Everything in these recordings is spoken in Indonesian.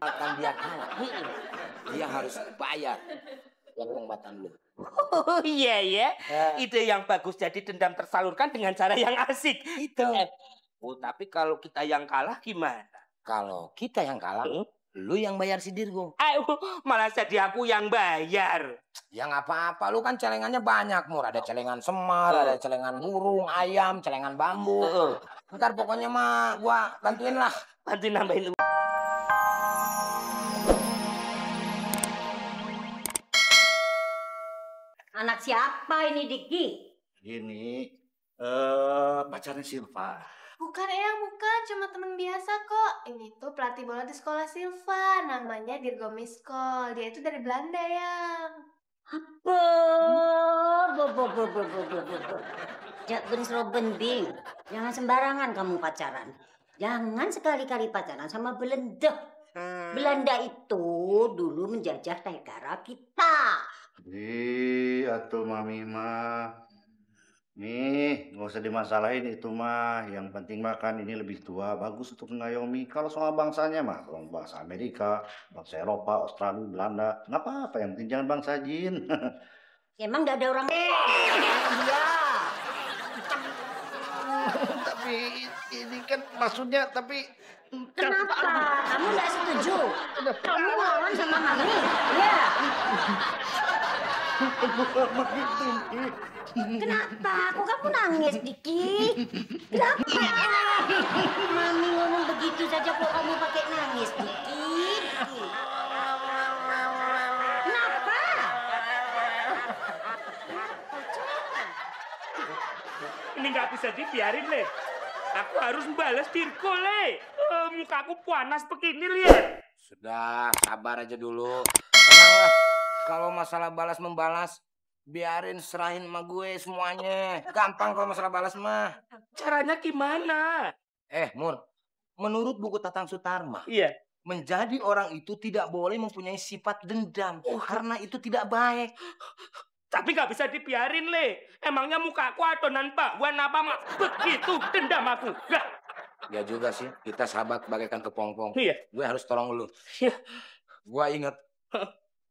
misalkan dia kalah, dia harus bayar yang pengobatan lu. Oh iya ya, ide yang bagus. Jadi dendam tersalurkan dengan cara yang asik. Itu. Tapi kalau kita yang kalah gimana? Kalau kita yang kalah, lu yang bayar si Dirgo. Malah jadi aku yang bayar. Ya nggak apa-apa, lu kan celengannya banyak, Mur. Ada celengan semar, ada celengan burung, ayam, celengan bambu. Ntar pokoknya mah gua bantuin lah. Bantuin nambahin. Anak siapa ini, Diki? Ini pacarnya Silva. Bukan Eyang, bukan. Cuma teman biasa kok. Ini tuh pelatih bola di sekolah Silva. Namanya Dirgo Miskol. Dia itu dari Belanda, Yang. Apa? Jak bending. Jangan sembarangan kamu pacaran. Jangan sekali-kali pacaran sama Belanda. Belanda itu dulu menjajah negara kita. Atuh Mami mah. Nih, nggak usah dimasalahin itu mah. Yang penting makan ini lebih tua, bagus untuk mengayomi. Kalau soal bangsanya mah, kalau bangsa Amerika, bangsa Eropa, Australia, Belanda, nggak apa-apa. Yang penting jangan bangsa jin. Emang nggak ada orang dia. Tapi ini kan maksudnya, tapi kenapa? Kamu nggak setuju? Kamu lawan sama Mami? Ya. Kenapa? Kok kamu nangis, Diki? Kenapa? Mami ngomong begitu saja kok kamu pakai nangis, Diki? Kenapa? Ini nggak bisa dibiarin, Le. Aku harus balas Dirgo, Le. Mukaku panas begini, lihat. Sudah, sabar aja dulu. Tenanglah. Kalau masalah balas membalas, biarin serahin sama gue semuanya. Gampang kalau masalah balas mah. Caranya gimana? Mur, menurut buku Tatang Sutarma, Iya. menjadi orang itu tidak boleh mempunyai sifat dendam. Karena itu tidak baik. Tapi nggak bisa dibiarin, Le. Emangnya mukaku adonan bakwan apa, Mak? Begitu dendam aku. Nggak. Ya juga sih, kita sahabat bagaikan kepompong. Iya. Gue harus tolong lu. Iya. Gue inget.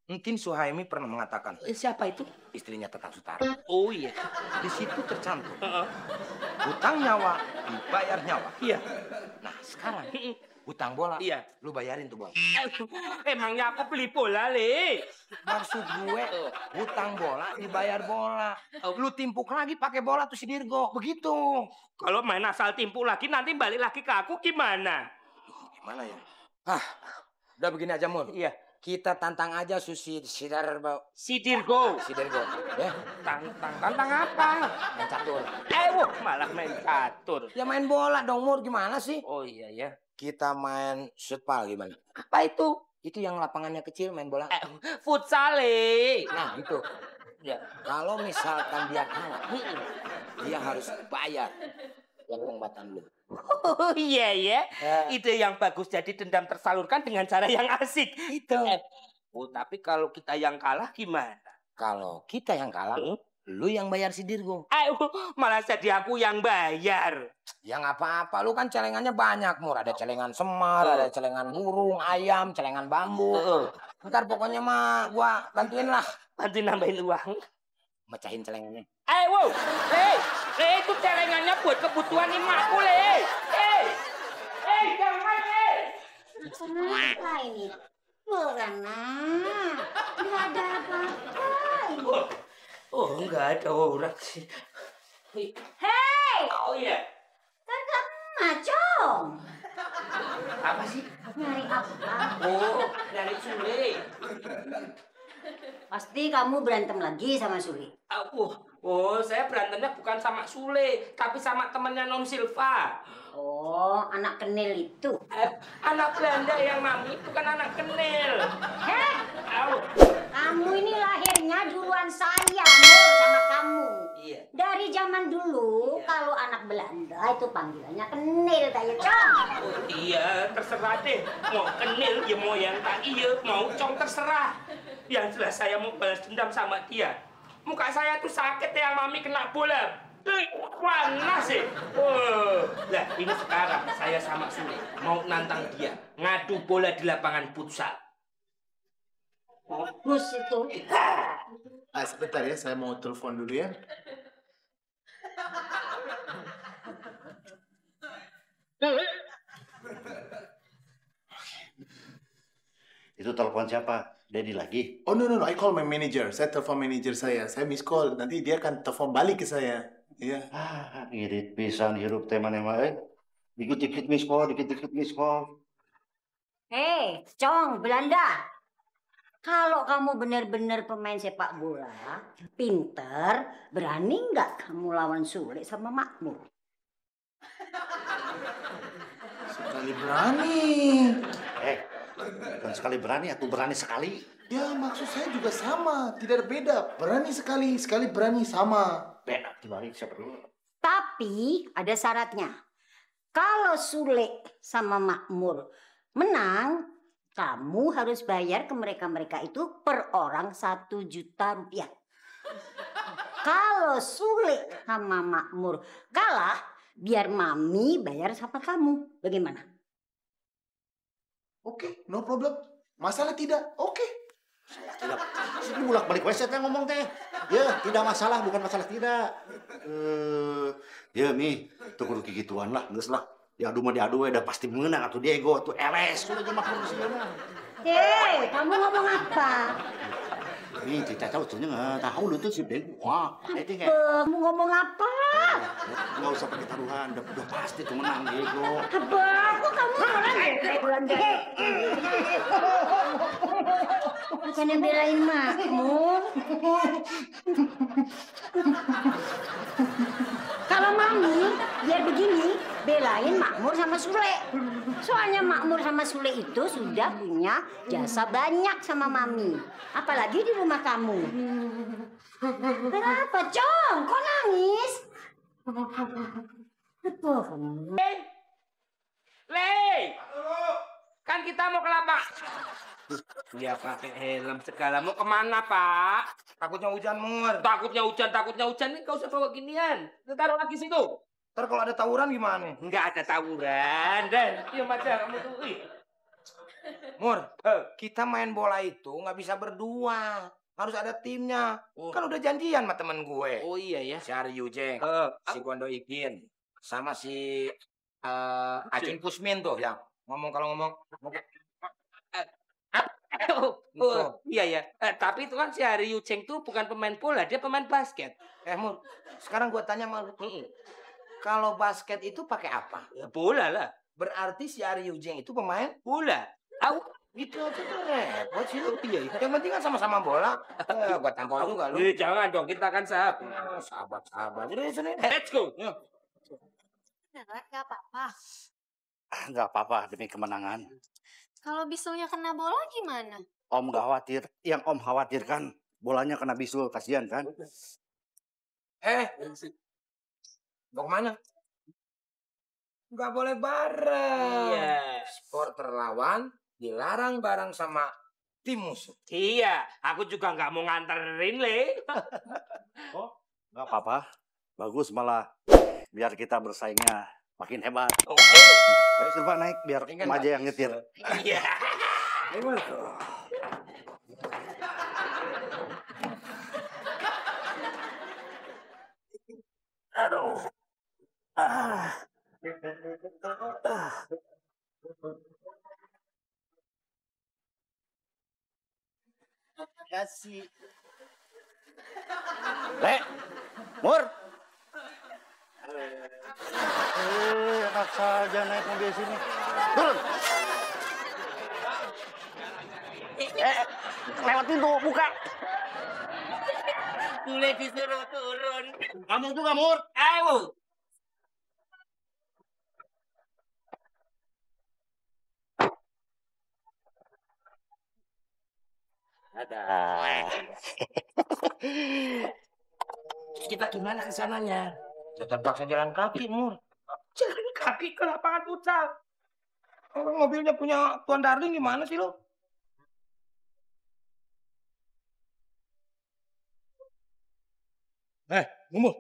Mungkin Suhaimi pernah mengatakan. Siapa itu? Istrinya Tatang Sutarma. Oh iya. Di situ tercantum. Hutang nyawa, dibayar nyawa. Iya. Nah sekarang, hutang bola. Iya. Lu bayarin tuh bola. Emangnya aku beli bola, Le? Maksud gue, hutang bola dibayar bola. Lu timpuk lagi pakai bola tuh si Dirgo. Begitu. Kalau main asal timpuk lagi, nanti balik lagi ke aku gimana? Gimana ya? Udah begini aja, Mur. Iya. Kita tantang aja si Dirgo. Si Dirgo. Ya. Tantang apa? Main catur. Malah main catur. Ya main bola dong, Mur. Gimana sih? Oh iya ya. Kita main shootball gimana? Apa itu? Itu yang lapangannya kecil main bola. Futsal. Nah, itu. Ya. Kalau misalkan dia kalah, dia harus bayar yang pengobatan lu. Oh iya ya. Ide yang bagus. Jadi dendam tersalurkan dengan cara yang asik. Itu. Tapi kalau kita yang kalah gimana? Kalau kita yang kalah, lu yang bayar si Dirgo. Malah jadi aku yang bayar. Ya nggak apa-apa, lu kan celengannya banyak, Mur. Ada celengan semar, ada celengan burung, ayam, celengan bambu. Ntar pokoknya mah gua bantuin lah. Bantuin nambahin uang. Mecahin celengannya. Itu celengannya buat kebutuhan emakku, Le. Jangan, Le. Kenapa ini? Karena nggak ada apa-apa ini. Nggak ada orang sih. Hei! Oh iya. Kan kamu macong. Apa sih? Nyari apa? Dari Sule. Pasti kamu berantem lagi sama Suli. Saya berantemnya bukan sama Sule, tapi sama temennya Non Silva. Oh, anak kenil itu. Anak Belanda yang Mami, bukan anak kenil. Kamu ini lahirnya duluan saya, Mur, sama kamu. Iya. Dari zaman dulu, kalau anak Belanda itu panggilannya kenil, kayak cong. Iya, terserah deh. Mau kenil, ya mau yang tak iya, mau cong terserah. Yang jelas saya mau balas dendam sama dia. Muka saya tuh sakit yang Mami kena bola. Panas sih. Nah, ini sekarang saya sama Sule mau nantang dia ngadu bola di lapangan futsal. Bagus itu. Sebentar ya, saya mau telepon dulu ya. Itu telepon siapa? Daddy lagi? Oh no, I call my manager. Saya telepon manager saya. Saya miss call. Nanti dia akan telepon balik ke saya. Iya. Irit pisan hirup teh maneh mah dikit-dikit miss call, dikit-dikit miss call. Hei, Cong, Belanda. Kalau kamu benar-benar pemain sepak bola, pinter, berani nggak kamu lawan Sule sama Makmur? Sekali berani. Bukan sekali berani, atau berani sekali. Ya, maksud saya juga sama. Tidak ada beda. Berani sekali, sekali berani sama. Beda, dibalik siapa dulu. Tapi ada syaratnya. Kalau Sule sama Makmur menang, kamu harus bayar ke mereka-mereka itu per orang 1 juta rupiah. Kalau Sule sama Makmur kalah, biar Mami bayar sama kamu. Bagaimana? Oke, no problem. Masalah tidak? Oke. Tidak, ini bolak-balik weset yang ngomong teh. Ya, tidak masalah, bukan masalah tidak. Ya Mi, tuh kudu gituan lah, geus lah. Diadu mah diadu udah pasti menang atuh Diego, tuh LS sudah jeung Makmur di sana. Hei, kamu ngomong apa? Ini Cica tahu tuh nggak tahu lu tuh si Diego. Wah, itu kayak Kamu ngomong apa? nggak usah pakai taruhan, udah pasti tuh menang Diego. Abah, kok kamu Belanda? Bukan yang belain Makmur. Kalau Mami, biar begini, belain Makmur sama Sule. Soalnya Makmur sama Sule itu sudah punya jasa banyak sama Mami. Apalagi di rumah kamu. Kenapa, Cong? Kok nangis? Lei, kan kita mau ke lapangan. Dia pakai helm segala. Mau kemana, Pak? Takutnya hujan, Mur. Takutnya hujan nih, gak usah bawa ginian. Taruh lagi situ. Ntar kalau ada tawuran gimana? Nggak ada tawuran, dan diam aja kamu tuh. Mur, kita main bola itu nggak bisa berdua. Harus ada timnya. Kan udah janjian sama temen gue. Oh iya ya. Si Aryu Jeng, si Gondo Ikin, sama si Acing Kusmin tuh yang kalau ngomong. Iya ya. Tapi itu kan si Hari Yuceng tuh bukan pemain bola, dia pemain basket. Mur, sekarang gue tanya sama lu. Kalau basket itu pakai apa? Ya, bola lah. Berarti si Aryu Jeng itu pemain Bola. Tahu? gitu aja tuh repot sih lu. Iya. Yang penting kan sama-sama bola. Gua tampol juga lu. Jangan dong, kita kan sahabat. Sahabat. Jadi sini. Let's go. Nggak apa-apa. Nggak apa-apa demi kemenangan. Kalau bisulnya kena bola gimana? Om nggak khawatir. Yang Om khawatirkan bolanya kena bisul, kasihan kan? Mau kemana? Nggak boleh bareng. Iya. Supporter lawan dilarang bareng sama tim musuh. Iya, aku juga nggak mau nganterin, Le. Oh, nggak apa-apa. Bagus malah. Biar kita bersaingnya makin hebat. Oke. Ayo Silva naik biar Om aja yang nyetir. Iya. Aduh. Kasih. Le, Mur. Enak saja naik mobil sini. Turun. Lewat pintu, buka. Boleh disuruh turun. Kamu juga, Mur. Ayo. Ada. Kita gimana ke sananya? Ya terpaksa jalan kaki, Mur. Jalan kaki ke lapangan futsal. Orang mobilnya punya Tuan Darling gimana sih lo? Ngomong.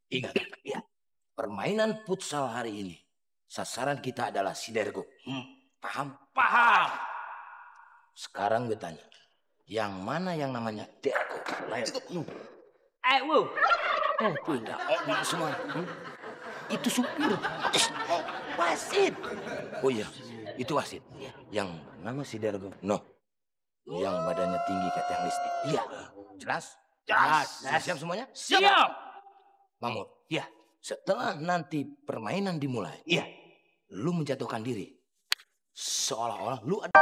Ingat, ya. Permainan futsal hari ini, sasaran kita adalah si Dergo. Paham? Paham. Sekarang gue tanya, yang mana yang namanya Dergo? Ayo. Ayo. Tidak, semua. Itu supir. Wasit. Oh iya, itu wasit. Yang nama si Dergo. No. Yang badannya tinggi kayak tiang listrik. Iya. Jelas? Jelas. Siap semuanya? Siap. Mamut. Iya. Setelah nanti permainan dimulai, Iya. lu menjatuhkan diri. Seolah-olah lu ada